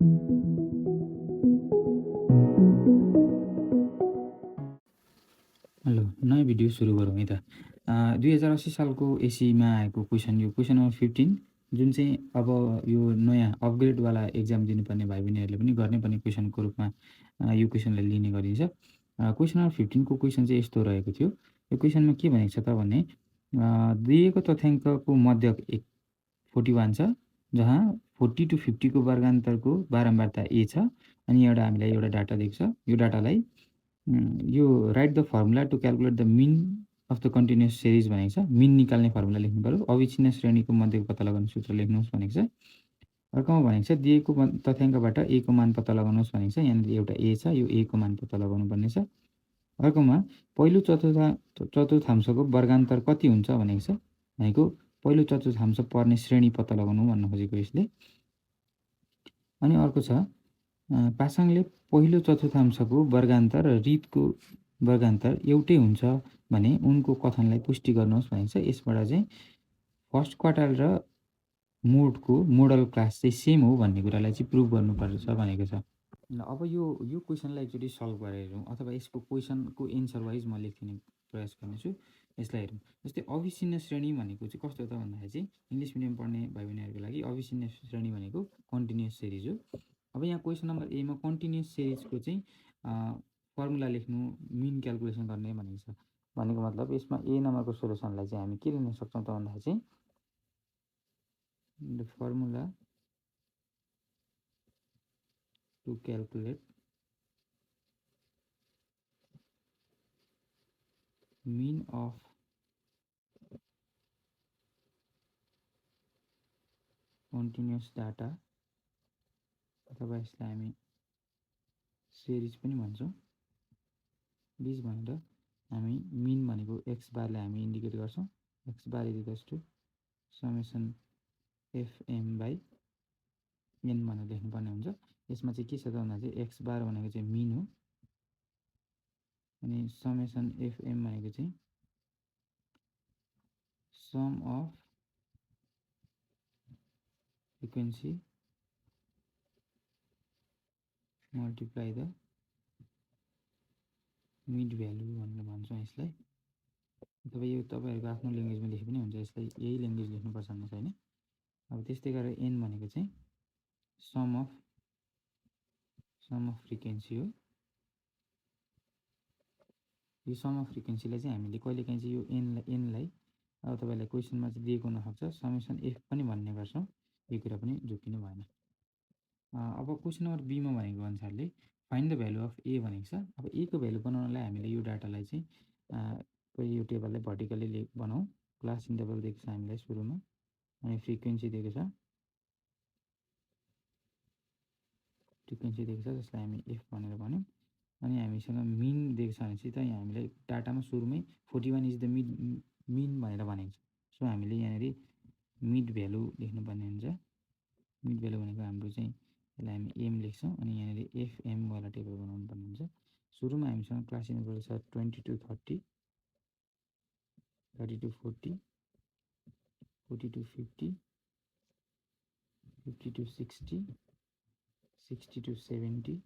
Hello, नयाँ video सुरु गरौँ है त। 2080 सालको एसीमा आएको क्वेसन, यो क्वेसन नम्बर 15, जुन चाहिँ अब यो नयाँ अपग्रेडवाला एक्जाम दिनुपर्ने भाइ बहिनीहरूले पनि गर्नै पर्ने क्वेसनको रूपमा यो क्वेसनलाई लिने गरिन्छ। क्वेसन नम्बर 15 को क्वेसन चाहिँ यस्तो रहेको थियो। यो क्वेसनमा के भनेको छ त भने दिएको तथ्याङ्कको मध्य 41 छ, जहाँ 40 to 50 को वर्गान्तरको बारम्बारता ए छ। अनि एउटा हामीलाई एउटा डाटा दिएको छ। यो डाटालाई यो right the formula to calculate the mean of the continuous series भनेको छ। मिन निकाल्ने फर्मुला लेख्नु पर्यो। अविच्छिन्न श्रेणीको मध्यको पत्ता लगाउने सूत्र लेख्नुहोस् भनेको छ। अर्कोमा भनेको छ दिएको तथ्याङ्कबाट ए को मान पत्ता लगाउनुहोस् भनेको छ। यहाँनिर एउटा ए छ, यो ए को मान पत्ता लगाउनु पर्ने छ। अर्कोमा पहिलो चतुर्थांशको वर्गान्तर कति हुन्छ भनेको छ। भनेको पहिलो चतुर्थांश पर्ने श्रेणी पत्ता लगाउनु भन्न खोजेको यसले। अनि अर्को छ पासाङले पहिलो चतुर्थांशको वर्गान्तर र रितको वर्गान्तर एउटै हुन्छ भने उनको कथनलाई पुष्टि गर्नुहोस् भनेको छ। यसबाट चाहिँ फर्स्ट क्वार्टाइल र मोडको मोडल क्लास चाहिँ सेम हो भन्ने कुरालाई चाहिँ प्रुभ गर्नुपर्छ भनेको छ। अब यो क्वेसनलाई एकचोटि सल्भ गरेर हेरौँ, अथवा यसको क्वेसनको एन्सर वाइज म लेखिने प्रयास गर्नेछु। यसलाई हेरौँ। जस्तै अविच्छिन्न श्रेणी भनेको चाहिँ कस्तो त भन्दाखेरि चाहिँ इङ्ग्लिस मिडियम पढ्ने भाइ बहिनीहरूको लागि अविच्छिन्न श्रेणी भनेको कन्टिन्युस सिरिज हो। अब यहाँ क्वेसन नम्बर एमा कन्टिन्युस सिरिजको चाहिँ फर्मुला लेख्नु, मिन क्यालकुलेसन गर्ने भनेको छ। भनेको मतलब यसमा ए नम्बरको सोल्युसनलाई चाहिँ हामी के लिन सक्छौँ त भन्दाखेरि चाहिँ the formula to calculate mean of continuous data, अथवा यसलाई हामी सिरिज पनि भन्छौँ, सिरिज भनेर हामी मिन भनेको एक्स बारलाई हामी इन्डिकेट गर्छौँ। X bar equals to summation FM by N भनेर लेख्नुपर्ने हुन्छ। यसमा चाहिँ के छ त भन्दा चाहिँ एक्स बार भनेको चाहिँ मिन हो, अनि समेसन एफएम भनेको चाहिँ sum of frequency multiply the mid value भनेर भन्छौँ यसलाई। अथवा यो तपाईँहरूको आफ्नो ल्याङ्ग्वेजमा लेखे पनि हुन्छ, यसलाई यही ल्याङ्ग्वेज लेख्नुपर्छ भन्ने छैन। अब त्यस्तै गरेर एन भनेको चाहिँ सम अफ फ्रिक्वेन्सी हो। यो सम अफ फ्रिक्वेन्सीलाई चाहिँ हामीले कहिलेकाहीँ चाहिँ यो एनलाई अब तपाईँलाई क्वेसनमा चाहिँ दिएको हुनसक्छ समेसन एफ पनि भन्ने गर्छौँ। यो कुरा पनि झुक्किनु भएन। अब क्वेसन नम्बर बीमा भनेको अनुसारले फाइन्ड द भ्यालु अफ ए भनेको छ। अब ए को भ्यालु बनाउनलाई हामीले यो डाटालाई चाहिँ यो टेबललाई भर्टिकल्ली बनाऊ। क्लास इन्टरभल दिएको छ हामीलाई सुरुमा, अनि फ्रिक्वेन्सी दिएको छ, जसलाई हामी एफ भनेर भन्यौँ। अनि हामीसँग मिन दिएको छ भने चाहिँ त यहाँ हामीलाई डाटामा सुरुमै 41 इज द मिन भनेर भनेको छ। सो हामीले यहाँनिर मिड भ्यालु लेख्नुपर्ने हुन्छ। मिड भ्यालु भनेको हाम्रो चाहिँ यसलाई हामी एम लेख्छौँ, अनि यहाँनिर एफएमवाला टेबल बनाउनु पर्ने हुन्छ। सुरुमा हामीसँग क्लास इन्टरभल छ 20 to 30, 30 to 40, 40 to 50, 50 to 60, 60 to 70,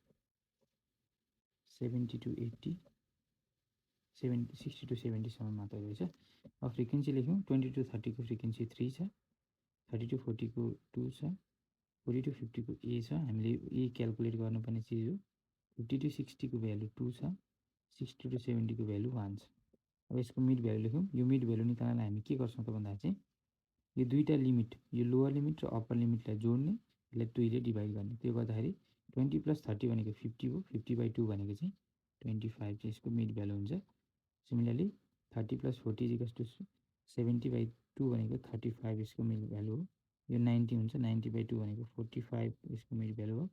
70 to 80, 60 to 70 सम्म मात्र रहेछ। अब फ्रिक्वेन्सी लेख्यौँ। 20 to 30 को फ्रिक्वेन्सी 3 छ, 30 to 40 को 2 छ, 40 to 50 को ए छ। हामीले ए क्यालकुलेट गर्नुपर्ने चिज हो। 50 to 60 को भ्यालु 2 छ, 60 to 70 को भ्यालु 1 छ। अब यसको मिड भ्यालु लेख्यौँ। यो मिड भ्यालु निकाल्नलाई हामी के गर्छौँ त भन्दा चाहिँ यो दुईवटा लिमिट, यो लोवर लिमिट र अप्पर लिमिटलाई जोड्ने, यसलाई 2 ले डिभाइड गर्ने। त्यो गर्दाखेरि 20 + 30 भनेको 50 हो, 50/2 भनेको चाहिँ 25 चाहिँ यसको मिड भ्यालु हुन्छ। सिमिलरली 30 + 40 = 70/2 भनेको 35 यसको मिड भ्यालु हो। यो 90 हुन्छ, 90/2 भनेको 45 यसको मिड भ्यालु हो।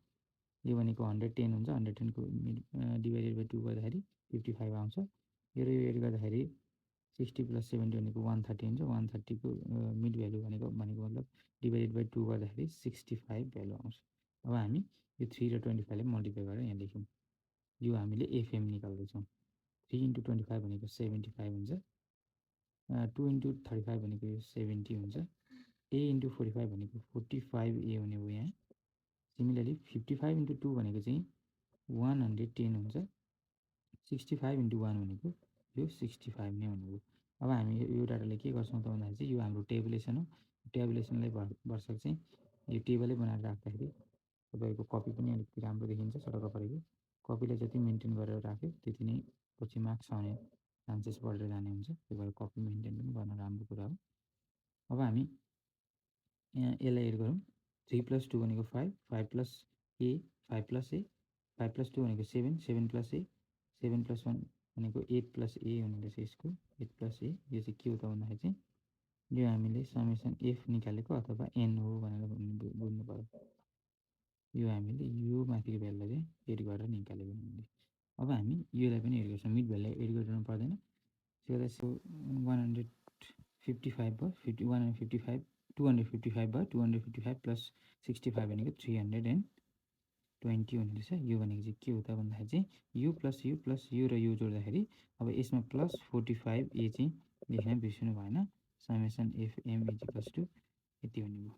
यो भनेको 110 हुन्छ, 110 को मिड डिभाइडेड बाई 2 गर्दाखेरि 55 आउँछ। यो र यो एड गर्दाखेरि 60 + 70 भनेको 130 हुन्छ, 130 को मिड भ्यालु भनेको मतलब डिभाइडेड बाई 2 गर्दाखेरि 65 भ्यालु आउँछ। अब हामी यो 3 र 25 ले मल्टिप्लाई गरेर यहाँ लेख्यौँ। यो हामीले एफएम निकाल्दैछौँ। 3 × 25 भनेको 75 हुन्छ, 2 × 35 भनेको यो 70 हुन्छ, ए × 45 भनेको 45 ए हुने हो यहाँ। सिमिलरली 55 इन्टु 2 भनेको चाहिँ 110 हुन्छ। 65 इन्टु 1 भनेको यो 65 नै हुने हो। अब हामी यो डाटालाई के गर्छौँ त भन्दाखेरि चाहिँ यो हाम्रो टेबुलेसन हो। टेबुलेसनलाई भरसक चाहिँ यो टेबलै बनाएर राख्दाखेरि तपाईँको कपी पनि अलिकति राम्रो देखिन्छ सडक परेको। कपीलाई जति मेन्टेन गरेर राख्यो त्यति नै पछि मार्क्स आउने चान्सेस बढेर जाने हुन्छ। त्यही भएर कपी मेन्टेन पनि गर्न राम्रो कुरा हो। अब हामी यहाँ यसलाई एड गरौँ। 3 + 2 भनेको 5, 5 + a, 5 + a, 5 + 2 भनेको 7, 7 + a, 7 + 1 भनेको 8 + a हुने रहेछ यसको, 8 + a। यो चाहिँ के हो त भन्दाखेरि चाहिँ यो हामीले समेसन f निकालेको अथवा n हो भनेर बुझ्नु पर्यो। यो हामीले यो माथिको भ्यालुलाई चाहिँ एड गरेर निकालेको हामीले। अब हामी योलाई पनि एड गर्छौँ, मिड भ्यालुलाई एड गरिरहनु पर्दैन। त्यसलाई 155 भयो, 155 255 भयो, 255 + 65 भनेको 320 हुने रहेछ। यो भनेको चाहिँ के हो त भन्दाखेरि चाहिँ यो प्लस यो र यो जोड्दाखेरि अब यसमा +45a चाहिँ लेख्न बिर्सिनु भएन। समेसन fm = यति हुने भयो।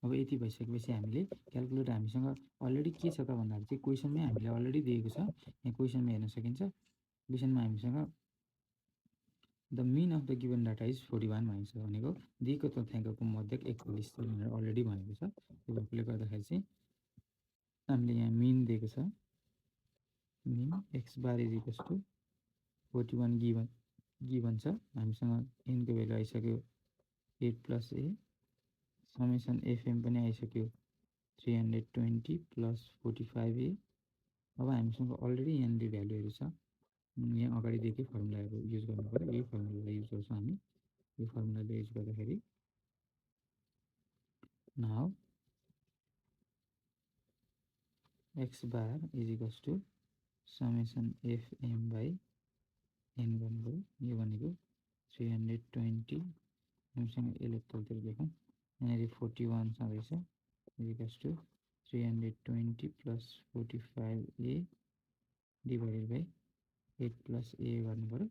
अब यति भइसकेपछि हामीले क्यालकुलेटर हामीसँग अलरेडी के छ त भन्दाखेरि चाहिँ क्वेसनमै हामीले अलरेडी दिएको छ। यहाँ क्वेसनमा हेर्न सकिन्छ। क्वेसनमा हामीसँग the mean of the given data is 41 भनेको छ, भनेको दिएको तथ्याङ्कको मध्यक 41 भनेर अलरेडी भनेको छ। त्यो भएकोले गर्दाखेरि चाहिँ हामीले यहाँ मिन दिएको छ, मिन x बार = 41 गिभन छ। हामीसँग एनको भ्यालु आइसक्यो 8 + a, समेसन fm पनि आइसक्यो 320 + 45a। अब हामीसँग अलरेडी यहाँनिर भ्यालुहरू छ। यहाँ अगाडि दिएकै फर्मुलाहरू युज गर्नु पर्यो। यही फर्मुलालाई युज गर्छौँ हामी। यो फर्मुलाले युज गर्दाखेरि नाउ x बार = समेसन fm/n गर्नु पर्यो। यो भनेको 320, हामीसँग यसले तलतिर लेखौँ, यहाँनिर 41 छँदैछ, = 320 + 45a / 8 + a गर्नु पर्यो।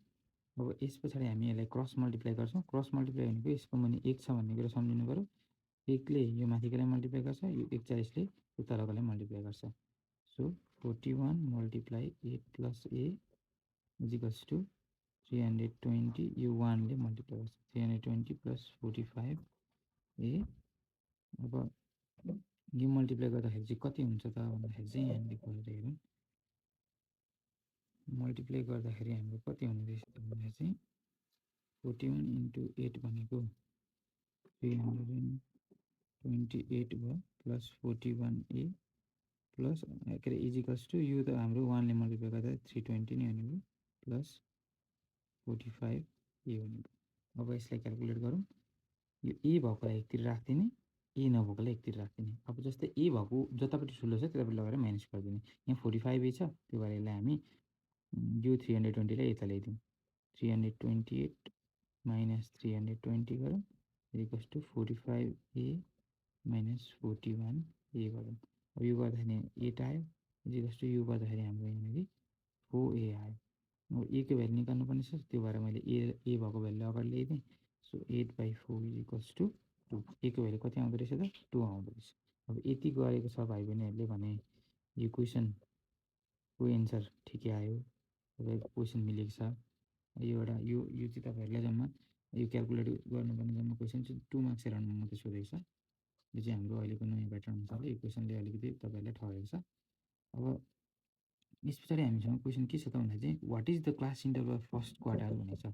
अब यस पछाडि हामी यसलाई क्रस मल्टिप्लाई गर्छौँ। क्रस मल्टिप्लाई भनेको यसको मुनि 1 छ भन्ने कुरा सम्झिनु पर्यो। 1 ले यो माथिकोलाई मल्टिप्लाई गर्छ, यो 41 ले यो तलकोलाई मल्टिप्लाई गर्छ। सो 41 × 8 + a = 320, यो 1 ले मल्टिप्लाई गर्छ, 320 + 45a। अब यो मल्टिप्लाई गर्दाखेरि चाहिँ कति हुन्छ त भन्दाखेरि चाहिँ यहाँनिर गरेर हेरौँ। मल्टिप्लाई गर्दाखेरि हाम्रो कति हुने रहेछ त भन्दाखेरि चाहिँ 41 × 8 भनेको 328 भयो, प्लस 41a प्लस के अरे = यो त हाम्रो 1 ले मल्टिप्लाई गर्दा 320 नै हुने भयो, प्लस 45a हुने भयो। अब यसलाई क्यालकुलेट गरौँ। यो a भएकोलाई एकतिर राखिदिने, a नभएकोलाई एकतिर राखिदिने। अब जस्तै a भएको जतापट्टि ठुलो छ त्यतापट्टि लगेर माइनस गरिदिने। यहाँ 45a छ, त्यो भएर यसलाई हामी यो 320लाई यता ल्याइदिउँ। 328 - 320 गरौँ, = 45a - 41a गरौँ। अब यो गर्दाखेरि 8 आयो, = यो गर्दाखेरि हाम्रो यहाँनिर 4a आयो। अब a को भ्यालु निकाल्नुपर्ने छ, त्यो भएर मैले a भएको भ्यालु अगाडि ल्याइदिएँ। सो 8/4 = 2। a को भ्यालु कति आउँदो रहेछ त 2 आउँदो रहेछ। अब यति गरेको छ भाइ बहिनीहरूले भने यो क्वेसनको एन्सर ठिकै आयो, तपाईँको क्वेसन मिलेको छ। यो चाहिँ तपाईँहरूलाई जम्मा यो क्यालकुलेट गर्नुपर्ने जम्मा क्वेसन चाहिँ 2 मार्क्स एराउन्डमा मात्रै सोधेको छ। यो चाहिँ हाम्रो अहिलेको नयाँ प्याटर्न अनुसारले यो क्वेसनले अलिकति तपाईँहरूलाई ठगेको छ। अब यस पछाडि हामीसँग क्वेसन के छ त भन्दा चाहिँ what is the class interval first quarter भनेको छ।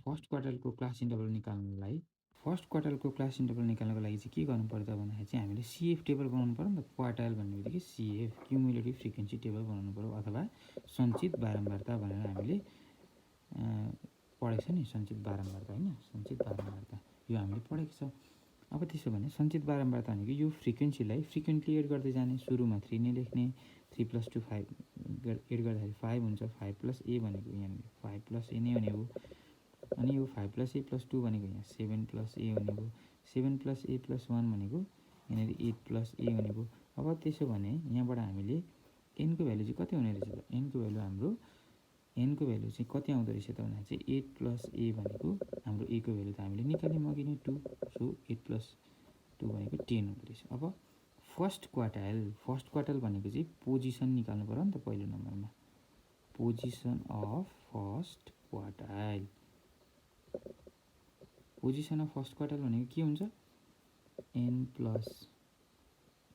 फर्स्ट क्वार्टरको क्लास इन्टरभल निकाल्नलाई निकाल्नको लागि चाहिँ के गर्नु पर्छ भन्दाखेरि चाहिँ हामीले सिएफ टेबल बनाउनु पर्यो नि त। क्वार्टाइल भन्ने बित्तिकै सिएफ क्युमुलेटिभ फ्रिक्वेन्सी टेबल बनाउनु पर्यो, अथवा सञ्चित बारम्बारता भनेर हामीले पढेको छ नि, सञ्चित बारम्बारता होइन, सञ्चित बारम्बारता यो हामीले पढेको छ। अब त्यसो भने सञ्चित बारम्बारता भनेको यो फ्रिक्वेन्सीलाई फ्रिक्वेन्टली एड गर्दै जाने, सुरुमा 3 नै लेख्ने, 3 + 2 5 एड गर्दाखेरि 5 हुन्छ, 5 + a भनेको यहाँनिर 5 + a नै हुने हो। अनि यो 5 + a + 2 भनेको यहाँ 7 + a हुने भयो, 7 + a + 1 भनेको यहाँनिर 8 + a हुने भयो। अब त्यसो भने यहाँबाट हामीले n को भ्यालु चाहिँ कति हुने रहेछ त, n को भ्यालु हाम्रो चाहिँ कति आउँदो रहेछ त भन्दा चाहिँ 8 + a भनेको हाम्रो a को भ्यालु त हामीले निकाल्यौँ अघि नै 2, सो 8 + 2 भनेको 10 हुँदो रहेछ। अब फर्स्ट क्वार्टाइल भनेको चाहिँ पोजिसन निकाल्नु पर्यो नि त पहिलो नम्बरमा, position of first quartile. Position of first quartile भनेको के हुन्छ, N plus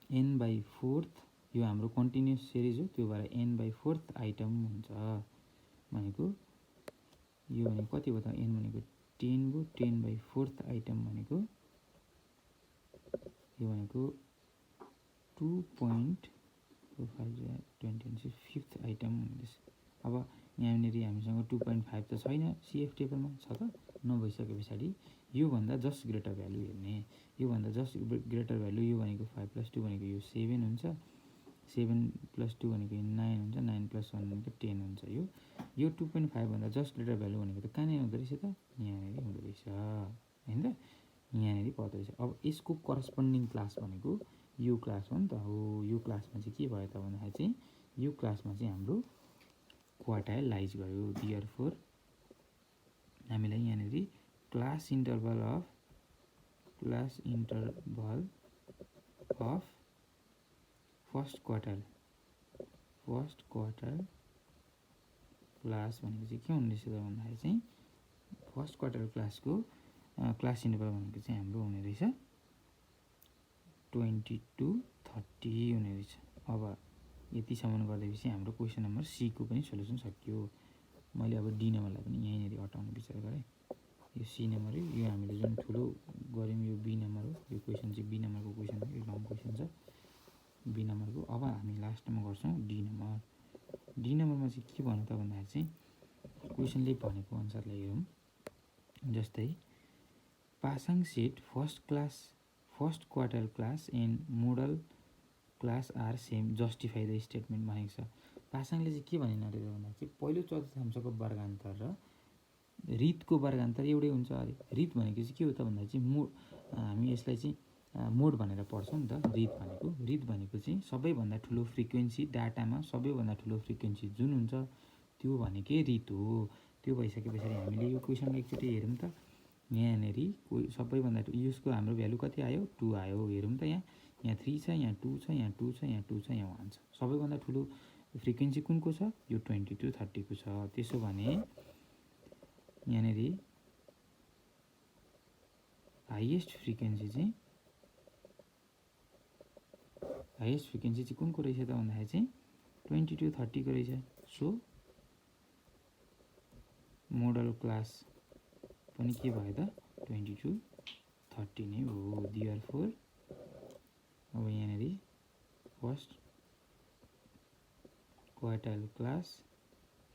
N by fourth, यो हाम्रो कन्टिन्युस सिरिज हो, त्यो भएर एन बाई फोर्थ आइटम हुन्छ भनेको। यो भनेको कति भयो त, एन भनेको 10 भयो, 10 बाई फोर्थ आइटम भनेको यो भनेको 2.45 फिफ्थ आइटम हुँदैछ। अब यहाँनिर हामीसँग 2.5 त छैन सिएफ टेबलमा, छ त नभइसके पछाडि योभन्दा जस्ट ग्रेटर भ्यालु हेर्ने, योभन्दा जस्ट ग्रेटर भ्यालु, यो भनेको 5 + 2 भनेको यो 7 हुन्छ, 7 + 2 भनेको 9 हुन्छ, 9 + 1 भनेको 10 हुन्छ। यो 2.5 भन्दा जस्ट ग्रेटर भ्यालु भनेको त कहाँनिर हुँदो रहेछ त, यहाँनिर हुँदो रहेछ होइन त, यहाँनिर पर्दो रहेछ। अब यसको करस्पोन्डिङ क्लास भनेको यो क्लास हो नि त हो। यो क्लासमा चाहिँ के भयो त भन्दाखेरि चाहिँ यो क्लासमा चाहिँ हाम्रो क्वार्टाइल लाइज गयो। देयरफोर हामीलाई यहाँनिर class interval of first quartile class भनेको चाहिँ के हुने रहेछ त भन्दाखेरि चाहिँ फर्स्ट क्वार्टर क्लासको क्लास इन्टरभल भनेको चाहिँ हाम्रो हुने रहेछ 20 to 30 हुने रहेछ। अब यतिसम्म गर्दैपछि हाम्रो क्वेसन नम्बर सी को पनि सोल्युसन सकियो। मैले अब डी नम्बरलाई पनि यहीँनिर हटाउने विचार गरेँ। यो सी नम्बर हो, यो हामीले जुन ठुलो गऱ्यौँ यो बी नम्बर हो, यो क्वेसन चाहिँ बी नम्बरको क्वेसन हो, यो लङ क्वेसन छ बी नम्बरको। अब हामी लास्टमा गर्छौँ डी नम्बर। डी नम्बरमा चाहिँ के भन्नु त भन्दाखेरि चाहिँ क्वेसनले भनेको अनुसारलाई हेरौँ। जस्तै Pasang set first quarter class and modal class are same, justify the statement भनेको छ। पासाङले चाहिँ के भनेन अरे भन्दा चाहिँ पहिलो चतुर्थांशको वर्गान्तर र रितको वर्गान्तर एउटै हुन्छ अरे। रित भनेको चाहिँ के हो त भन्दा चाहिँ हामी यसलाई चाहिँ मोड भनेर पढ्छौँ नि त। रित भनेको चाहिँ सबैभन्दा ठुलो फ्रिक्वेन्सी, डाटामा सबैभन्दा ठुलो फ्रिक्वेन्सी जुन हुन्छ त्यो भनेकै रित हो। त्यो भइसके पछाडि हामीले यो क्वेसनलाई एकचोटि हेरौँ त। यहाँनिर सबैभन्दा यसको हाम्रो भ्यालु कति आयो, 2 आयो। हेरौँ त यहाँ 3 छ, यहाँ 2 छ, यहाँ 2 छ, यहाँ 2 छ, यहाँ 1 छ। सबैभन्दा ठुलो फ्रिक्वेन्सी कुनको छ, यो 20 to 30 को छ। त्यसो भने यहाँनिर हाइएस्ट फ्रिक्वेन्सी चाहिँ कुनको रहेछ त भन्दाखेरि चाहिँ 20 to 30 को रहेछ। सो मोडल क्लास पनि के भयो त 20 to 30 नै हो। देयरफोर अब यहाँनिर first quartile class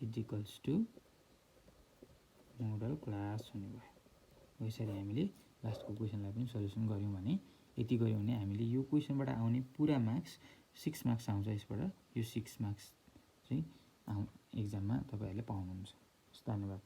is equals to modal class हुने भयो। यसरी हामीले लास्टको क्वेसनलाई पनि सोल्युसन गऱ्यौँ भने, यति गऱ्यौँ भने हामीले यो क्वेसनबाट आउने पुरा मार्क्स 6 मार्क्स आउँछ। यसबाट यो 6 मार्क्स चाहिँ एक्जाममा तपाईँहरूले पाउनुहुन्छ। धन्यवाद।